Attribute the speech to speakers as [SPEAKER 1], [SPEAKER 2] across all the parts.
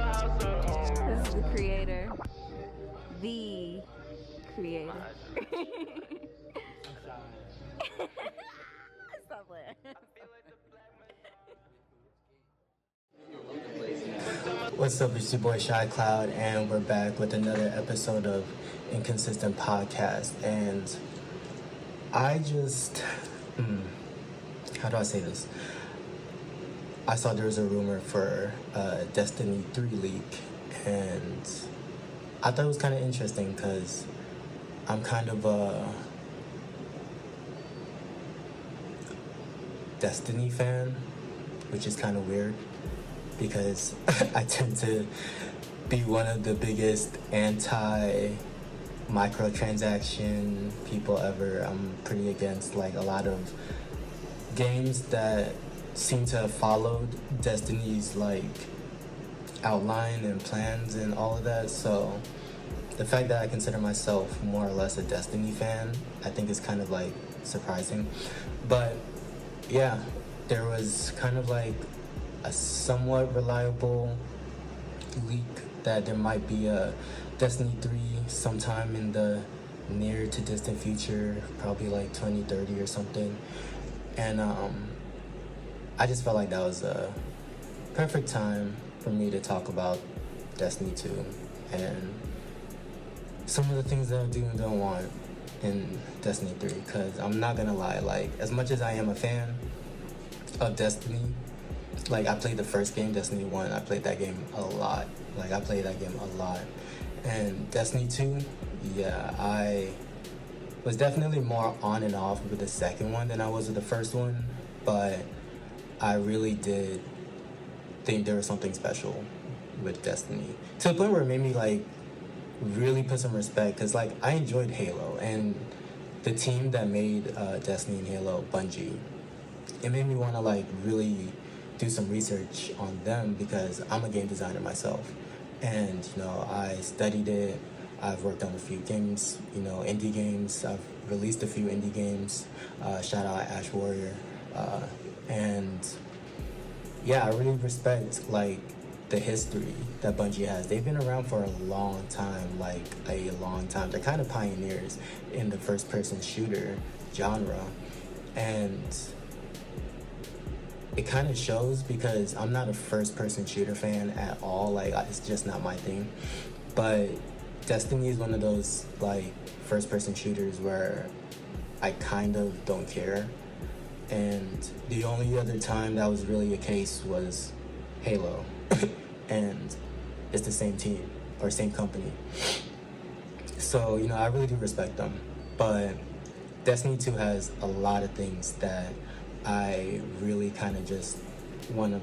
[SPEAKER 1] This is the creator. The creator. Stop playing.
[SPEAKER 2] What's up, it's your boy Shai Cloud, and we're back with another episode of Inconsistent Podcast. And I just, how do I say this? I saw there was a rumor for Destiny 3 leak, and I thought it was kind of interesting because I'm kind of a Destiny fan, which is kind of weird because I tend to be one of the biggest anti-microtransaction people ever. I'm pretty against like a lot of games that seem to have followed Destiny's like outline and plans and all of that. So the fact that I consider myself more or less a Destiny fan, I think is kind of like surprising. But yeah, there was kind of like a somewhat reliable leak that there might be a Destiny 3 sometime in the near to distant future, probably like 2030 or something. And I just felt like that was a perfect time for me to talk about Destiny 2 and some of the things that I do and don't want in Destiny 3. Because I'm not gonna lie, like, as much as I am a fan of Destiny, like, I played the first game, Destiny 1, I played that game a lot. Like, I played that game a lot. And Destiny 2, yeah, I was definitely more on and off with the second one than I was with the first one. But I really did think there was something special with Destiny. To the point where it made me, like, really put some respect. Because, like, I enjoyed Halo. And the team that made Destiny and Halo, Bungie, it made me want to, like, really do some research on them because I'm a game designer myself. And, you know, I studied it. I've worked on a few games, you know, indie games. I've released a few indie games. Shout out Ash Warrior. And yeah, I really respect, like, the history that Bungie has. They've been around for a long time, like a long time. They're kind of pioneers in the first-person shooter genre. And it kind of shows because I'm not a first-person shooter fan at all. Like, it's just not my thing. But Destiny is one of those, like, first-person shooters where I kind of don't care. And the only other time that was really a case was Halo. And it's the same team or same company. So, you know, I really do respect them. But Destiny 2 has a lot of things that I really kind of just want to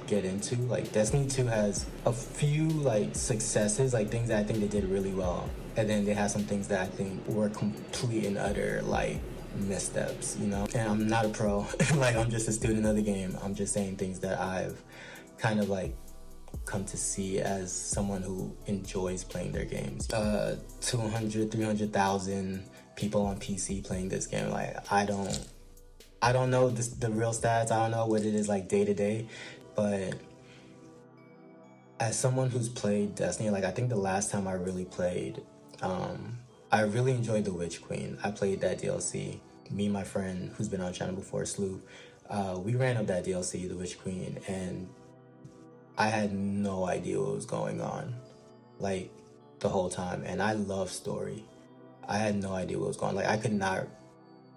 [SPEAKER 2] get into. Like, Destiny 2 has a few, like, successes, like, things that I think they did really well. And then they have some things that I think were complete and utter, like, missteps, you know? And I'm not a pro. Like, I'm just a student of the game. I'm just saying things that I've kind of, like, come to see as someone who enjoys playing their games. 200, 300,000 people on PC playing this game. Like, I don't know the real stats. I don't know what it is like day to day, but as someone who's played Destiny, like, I think the last time I really played, I really enjoyed the Witch Queen. I played that DLC. Me and my friend who's been on the channel before, Slew, we ran up that DLC, the Witch Queen, and I had no idea what was going on, like, the whole time. And I love story. I had no idea what was going on. Like, I could not,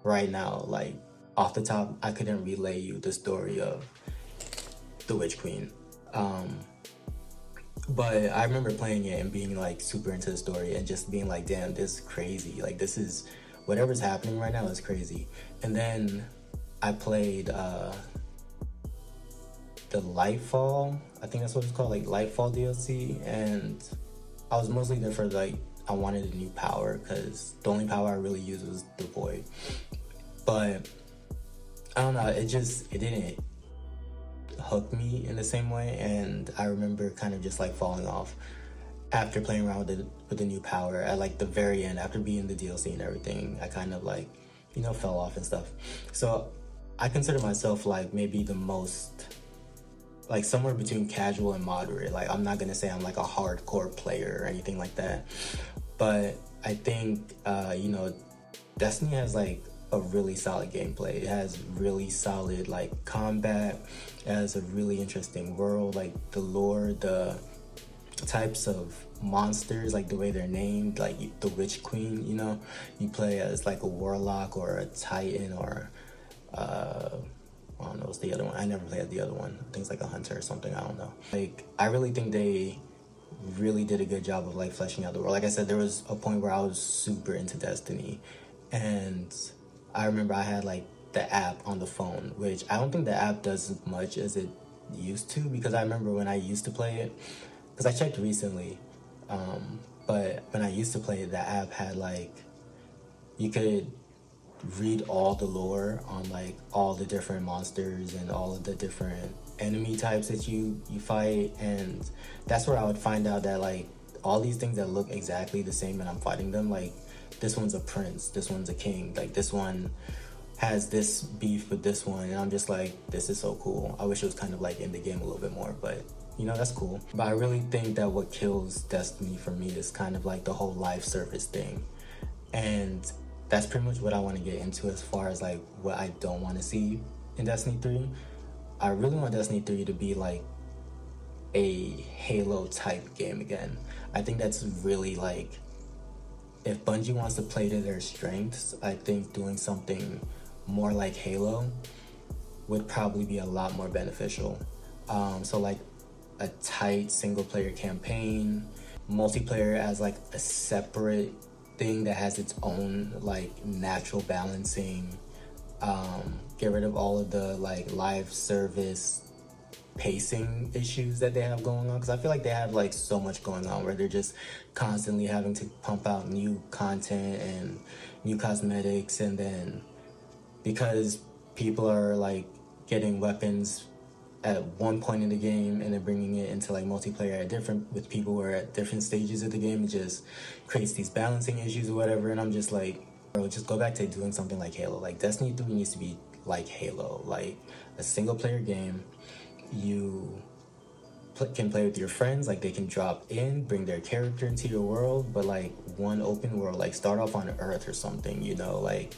[SPEAKER 2] right now, like, off the top, I couldn't relay you the story of the Witch Queen. But I remember playing it and being, like, super into the story and just being like, damn, this is crazy. Like, this is, whatever's happening right now is crazy. And then I played the Lightfall, I think that's what it's called, like, Lightfall DLC. And I was mostly there for, like, I wanted a new power because the only power I really used was the Void. But I don't know, it didn't hook me in the same way. And I remember kind of just, like, falling off after playing around with the new power at, like, the very end, after being the DLC and everything. I kind of, like, you know, fell off and stuff. So I consider myself, like, maybe the most like somewhere between casual and moderate. Like I'm not gonna say I'm like a hardcore player or anything like that, but I think Destiny has like a really solid gameplay. It has really solid like combat. It has a really interesting world, like the lore, the types of monsters, like the way they're named, like the Witch Queen. You play as like a warlock or a titan or I don't know what's the other one. I never played the other one. I think it's like a hunter or something. I don't know. Like I really think they really did a good job of like fleshing out the world. Like I said, there was a point where I was super into Destiny, and I remember I had like the app on the phone, which I don't think the app does as much as it used to, because I remember when I used to play it, because I checked recently, but when I used to play it, the app had like, you could read all the lore on like all the different monsters and all of the different enemy types that you fight, and that's where I would find out that like all these things that look exactly the same and I'm fighting them, like this one's a prince, this one's a king, like this one has this beef with this one, and I'm just like, this is so cool. I wish it was kind of like in the game a little bit more, but that's cool. But I really think that what kills Destiny for me is kind of like the whole live service thing, and that's pretty much what I want to get into as far as like what I don't want to see in Destiny 3. I really want Destiny 3 to be like a Halo type game again. I think that's really like, if Bungie wants to play to their strengths, I think doing something more like Halo would probably be a lot more beneficial. So like a tight single player campaign, multiplayer as like a separate thing that has its own like natural balancing. Get rid of all of the like live service pacing issues that they have going on, because I feel like they have like so much going on where they're just constantly having to pump out new content and new cosmetics, and then because people are like getting weapons at one point in the game and then bringing it into like multiplayer at different, with people who are at different stages of the game, it just creates these balancing issues or whatever. And I'm just like, bro, just go back to doing something like Halo. Like Destiny 3 needs to be like Halo, like a single player game. You can play with your friends, like they can drop in, bring their character into your world, but like one open world, like start off on Earth or something, like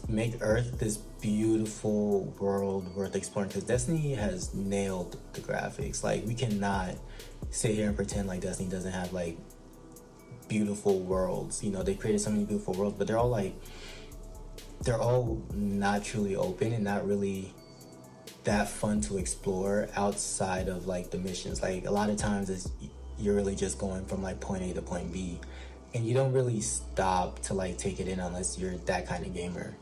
[SPEAKER 2] make Earth this beautiful world worth exploring, because Destiny has nailed the graphics. Like we cannot sit here and pretend like Destiny doesn't have like beautiful worlds. They created so many beautiful worlds, but they're all not truly open and not really that fun to explore outside of like the missions. Like a lot of times you're really just going from like point A to point B, and you don't really stop to like take it in unless you're that kind of gamer.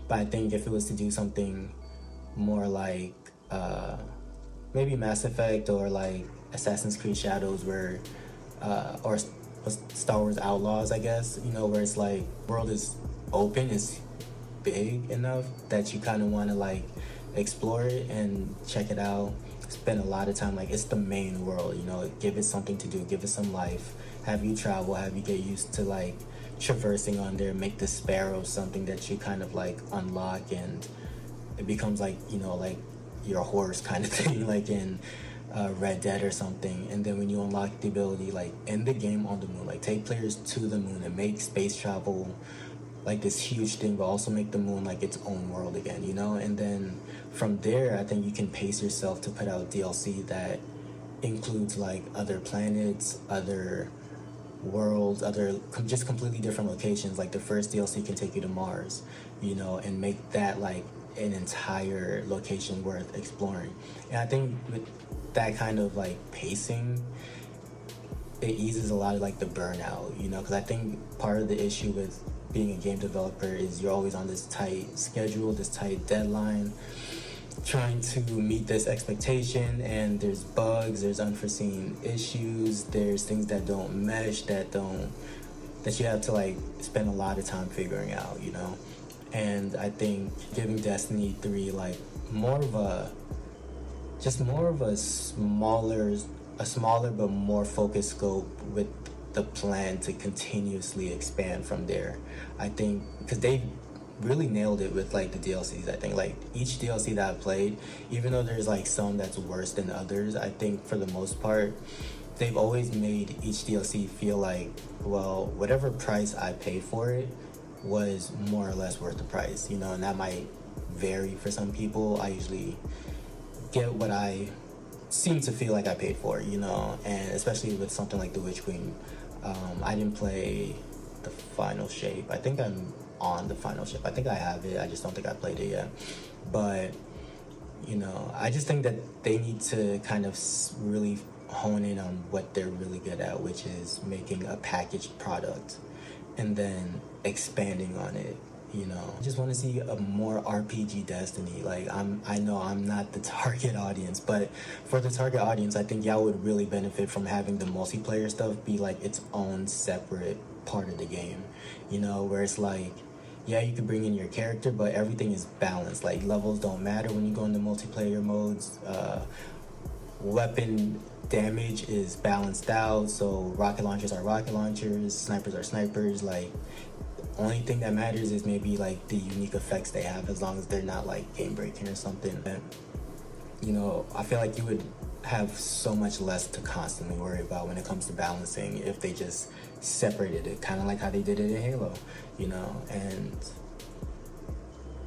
[SPEAKER 2] But I think if it was to do something more like maybe Mass Effect or like Assassin's Creed Shadows, where or Star Wars Outlaws, I guess, where it's like world is open, is big enough that you kind of want to like explore it and check it out, spend a lot of time, like it's the main world, give it something to do, give it some life, have you travel, have you get used to like traversing on there, make the sparrow something that you kind of like unlock, and it becomes like like your horse kind of thing, like in Red Dead or something. And then when you unlock the ability, like end the game on the moon, like take players to the moon and make space travel like this huge thing, but also make the moon like its own world again, and then from there I think you can pace yourself to put out DLC that includes like other planets, other worlds, other just completely different locations. Like the first DLC can take you to Mars, and make that like an entire location worth exploring. And I think with that kind of like pacing, it eases a lot of like the burnout, because I think part of the issue with being a game developer is you're always on this tight schedule, this tight deadline, trying to meet this expectation, and there's bugs, there's unforeseen issues, there's things that don't mesh, that you have to like spend a lot of time figuring out, And I think giving Destiny 3 like more of a smaller but more focused scope, with the plan to continuously expand from there. I think because they really nailed it with like the DLCs. I think like each DLC that I've played, even though there's like some that's worse than others, I think for the most part they've always made each DLC feel like, well, whatever price I paid for it was more or less worth the price, you know, and that might vary for some people. I usually get what I seem to feel like I paid for, you know, and especially with something like The Witch Queen. I didn't play the final shape. I think I'm on the final shape. I think I have it. I just don't think I played it yet. But, you know, I just think that they need to kind of really hone in on what they're really good at, which is making a packaged product and then expanding on it. You know, I just want to see a more RPG Destiny. Like, I know I'm not the target audience, but for the target audience, I think y'all would really benefit from having the multiplayer stuff be like its own separate part of the game. You know, where it's like, yeah, you can bring in your character, but everything is balanced. Like, levels don't matter when you go into multiplayer modes. Weapon damage is balanced out, so rocket launchers are rocket launchers, snipers are snipers. Like, only thing that matters is maybe like the unique effects they have, as long as they're not like game breaking or something. And, you know, I feel like you would have so much less to constantly worry about when it comes to balancing if they just separated it, kind of like how they did it in Halo, you know. And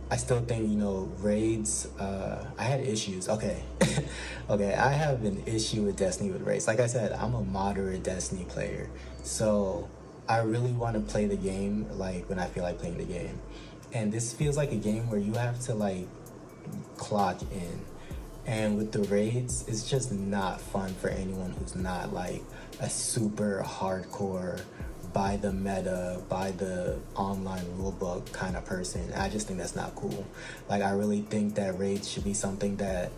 [SPEAKER 2] I still think, you know, raids, I had issues. Okay. Okay, I have an issue with Destiny with raids. Like I said, I'm a moderate Destiny player. So I really want to play the game like when I feel like playing the game. And this feels like a game where you have to like clock in. And with the raids, it's just not fun for anyone who's not like a super hardcore, by the meta, by the online rulebook kind of person. I just think that's not cool. Like, I really think that raids should be something that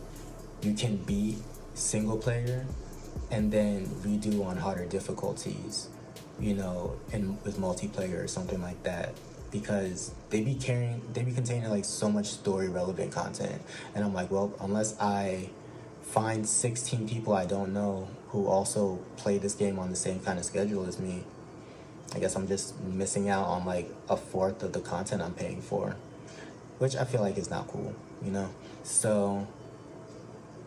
[SPEAKER 2] you can beat single player and then redo on harder difficulties, you know, and with multiplayer or something like that, because they be containing like so much story relevant content, and I'm like, well, unless I find 16 people I don't know who also play this game on the same kind of schedule as me, I guess I'm just missing out on like a fourth of the content I'm paying for, which I feel like is not cool, you know. So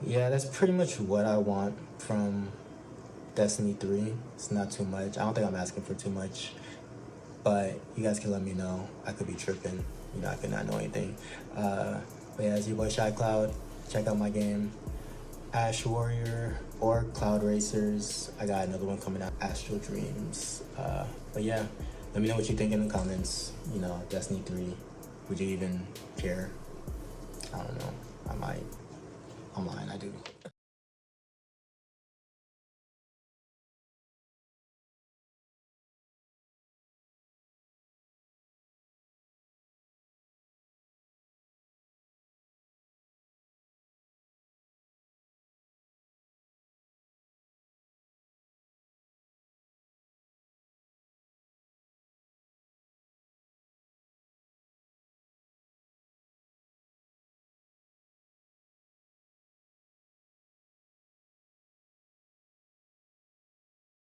[SPEAKER 2] yeah, that's pretty much what I want from Destiny 3. It's not too much. I don't think I'm asking for too much, but you guys can let me know. I could be tripping. You know, I could not know anything. But yeah, it's your boy Shai Cloud. Check out my game, Ash Warrior or Cloud Racers. I got another one coming out, Astral Dreams. But yeah, let me know what you think in the comments. You know, Destiny 3. Would you even care? I don't know. I might. I'm lying. I do.